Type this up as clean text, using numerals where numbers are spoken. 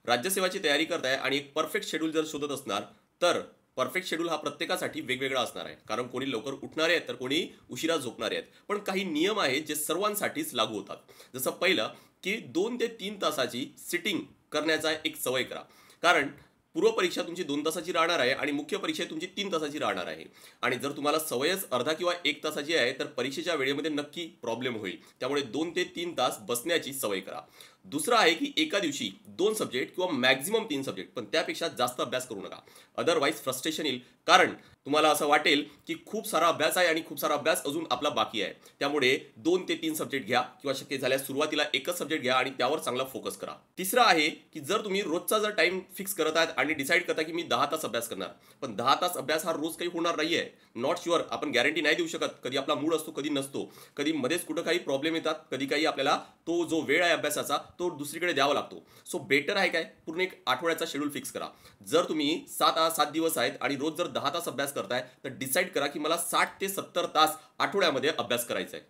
राज्यसेवाची तयारी करताय आणि एक परफेक्ट शेड्यूल जर शोधत असणार, तर परफेक्ट शेड्यूल हा प्रत्येकासाठी वेगवेगळा असणार आहे. कारण कोणी लवकर उठणारे आहेत, तर कोणी उशिरा झोपणारे आहेत. पण काही नियम आहेत जे सर्वांसाठीच लागू होतात. जसं पहिलं, की 2 ते 3 तासाची सिटिंग करण्याचा एक सवय करा. कारण पूर्वपरीक्षा तुमची 2 तासाची राहणार आहे आणि मुख्य परीक्षा तुमची 3 तासाची राहणार आहे. आणि जर तुम्हाला सवयच अर्धा किंवा 1 तासाची आहे, तर परीक्षेच्या वेळेमध्ये नक्की प्रॉब्लेम होईल. त्यामुळे 2 ते 3 तास बसण्याची सवय करा. दुसरं आहे, की एका दिवशी 2 सब्जेक्ट किंवा मॅक्झिमम 3 सब्जेक्ट, पण त्यापेक्षा जास्त अभ्यास करू नका. अदरवाईज फ्रस्ट्रेशन येईल. कारण तुम्हाला असं वाटेल, की खूप सारा अभ्यास आहे आणि खूप सारा अभ्यास अजून आपला बाकी आहे. त्यामुळे 2 ते 3 सब्जेक्ट घ्या किंवा शक्य झाल्यास सुरुवातीला एकच सब्जेक्ट घ्या आणि त्यावर चांगला फोकस करा. तिसरं आहे, की जर तुम्ही रोजचा जर टाइम फिक्स करत आहात आणि डिसाईड करता, की मी 10 तास अभ्यास करणार. पण 10 तास अभ्यास हा रोज काही होणार नाहीये. Not sure. आपण गॅरंटी नाही देऊ शकत. कधी आपला मूड असतो, कधी नसतो. कधी मध्येच कुठं काही प्रॉब्लेम येतात. कधी काही आपल्याला तो जो वेळ आहे अभ्यासाचा, तो दुसरीकडे द्यावा लागतो. सो बेटर आहे काय, पूर्ण एक आठवड्याचा शेड्यूल फिक्स करा. जर तुम्ही 7 दिवस आहेत आणि रोज जर 10 तास अभ्यास करताय, तर डिसाईड करा, की मला 60 ते 70 तास आठवड्यामध्ये अभ्यास करायचा आहे.